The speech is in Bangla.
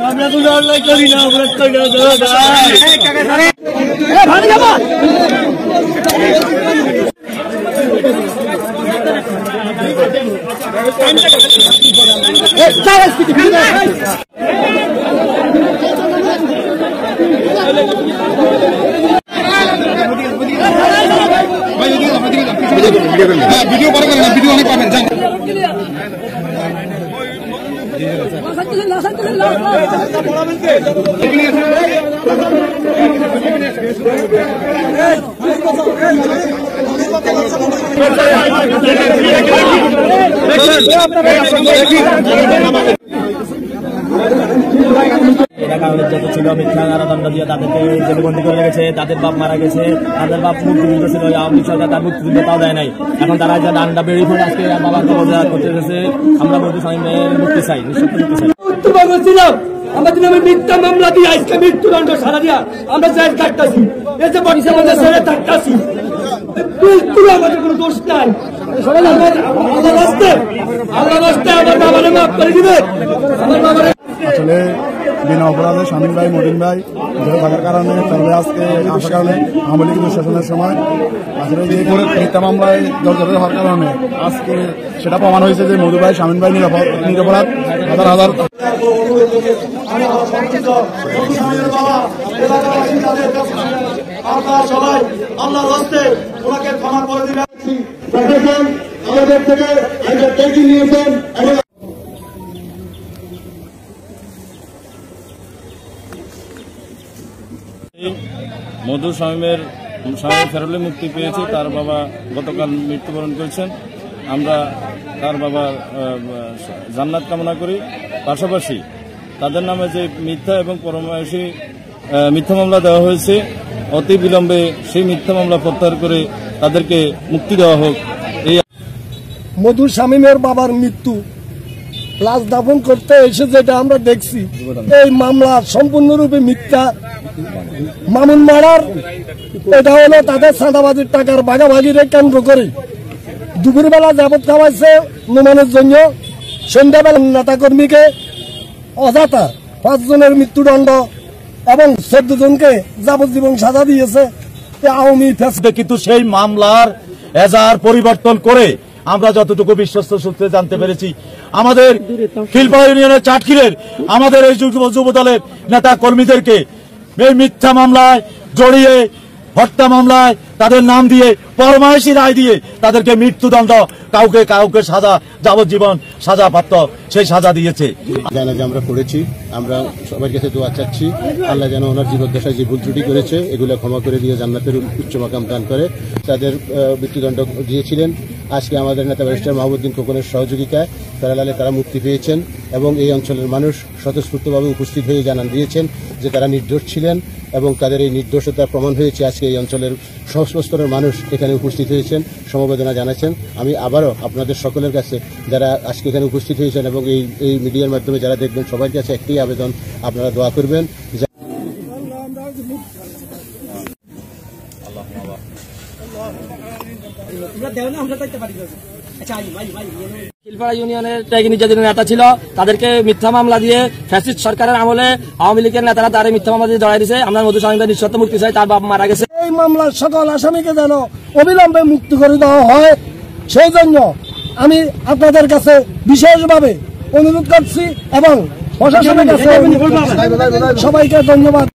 আমরা তো জানলাই করি না ভিডিও করে না, ভিডিও অনেক পাবেন জান। যত ছিল মিথ্যা কারাদণ্ড দিয়ে তাদেরকে জেলবন্দি করে রেখেছে, তাদের বাপ মারা গেছে, তাদের বাপ মুক্তিযুদ্ধ ছিল, আওয়ামী সরকার তার মুক্তিযুদ্ধ তাও দেয় নাই। এখন তারা যে ডান্ডা বেরিয়ে পড়ে আজকে বাবাকে বোঝা করতে গেছে। আমরা বলতে চাই মুক্তি চাই, নিঃশব্দ মুক্তি চাই। আমরা যদি মিথ্যা মামলা দিয়ে আজকে মৃত্যুদণ্ড সারা দিয়া আমরা জেল কাটতেছি, এই যে বডিসের মধ্যে ছেড়ে থাকতেছি, আমাদের কোনো দোষ নাই। আসলে বিনা অপরাধে শামীম ভাই, মতিন ভাই জেলে থাকার কারণে তাহলে আজকে আসার কারণে আওয়ামী লীগ দুঃশাসনের সময় আসলে যে মিথ্যা মামলায় জর্জরিত হওয়ার কারণে আজকে সেটা প্রমাণ হয়েছে যে মধু ভাই, শামীম ভাই নিরপরাধ। হাজার হাজার সবাই আল্লাহর হস্তে ওনাকে ক্ষমা করে দিবেন। আমাদের থেকে নিয়েছেন। মধু শামীমের ফেরলে মুক্তি পেয়েছে। তার বাবা গতকাল মৃত্যুবরণ করেছেন। আমরা তার বাবার জান্নাত কামনা করি। পাশাপাশি তাদের নামে যে মিথ্যা এবং পরমায়সী মিথ্যা মামলা দেওয়া হয়েছে, অতি বিলম্বে সেই মিথ্যা মামলা প্রত্যাহার করে তাদেরকে মুক্তি দেওয়া হোক। এই মধু শামীমের বাবার মৃত্যু লাশ দাফন করতে এসে যেটা আমরা দেখছি, এই মামলা সম্পূর্ণরূপে মিথ্যা। মামুন মারার এটা হলো তাদের চাঁদাবাজির টাকার ভাগাভাগিরে কেন্দ্র করে দুপুরবেলা যাবত খাওয়াইছে নোমানের জন্য। সন্ধ্যাবেলা নেতা কর্মীকে অযথা 5 জনের মৃত্যুদণ্ড এবং 14 জনকে যাবজ্জীবন সাজা দিয়েছে আওয়ামী ফ্যাসিস্ট। কিন্তু সেই মামলার এজাহার পরিবর্তন করে আমরা যতটুকু বিশ্বস্ত সূত্রে জানতে পেরেছি, আমাদের খিলপাড়া ইউনিয়নের চাটখিলের আমাদের এই যুব দলের নেতা কর্মীদেরকে এই মিথ্যা মামলায় জড়িয়ে, হত্যা মামলায় তাদের নাম দিয়ে পরমায়সী রায় দিয়ে তাদেরকে মৃত্যুদণ্ড, কাউকে সাজা, যাবজ্জীবন সাজাপ্রাপ্ত সেই সাজা দিয়েছে। জানা যে আমরা করেছি, আমরা সবার কাছে দোয়া চাচ্ছি আল্লাহ যেন ওনার জীবদ্দশায় যে ভুল ত্রুটি করেছে এগুলো ক্ষমা করে দিয়ে জান্নাতের উচ্চ মাকাম দান করে। তাদের মৃত্যুদণ্ড দিয়েছিলেন। আজকে আমাদের নেতা ব্যারিস্টার মাহবুবউদ্দিন খোকনের সহযোগিতায় প্যারালালে তারা মুক্তি পেয়েছেন এবং এই অঞ্চলের মানুষ স্বতঃস্ফূর্তভাবে উপস্থিত হয়ে জানান দিয়েছেন যে তারা নির্দোষ ছিলেন এবং তাদের এই নির্দোষতার প্রমাণ হয়েছে। আজকে এই অঞ্চলের সমস্ত স্তরের মানুষ এখানে উপস্থিত হয়েছেন, সমবেদনা জানাচ্ছেন। আমি আবারও আপনাদের সকলের কাছে যারা আজকে এখানে উপস্থিত হয়েছেন এবং এই মিডিয়ার মাধ্যমে যারা দেখবেন সবার কাছে একটাই আবেদন, আপনারা দোয়া করবেন। খিলপাড়া ইউনিয়নের ত্যাগী নির্যাতনের নেতা ছিল, তাদেরকে মিথ্যা মামলা দিয়ে ফ্যাসিস্ট সরকারের আমলে আওয়ামী লীগের নেতারা তারা মিথ্যা মামলা দিয়ে জড়াই দিয়েছে। আমরা মধু শামীমের নিঃশর্ত মুক্তি চাই, তার বাপ মারা গেছে। এই মামলার সকল আসামিকে যেন অবিলম্বে মুক্তি করে দেওয়া হয়, সেই জন্য আমি আপনাদের কাছে বিশেষভাবে অনুরোধ করছি এবং প্রশাসনের কাছে সবাইকে ধন্যবাদ।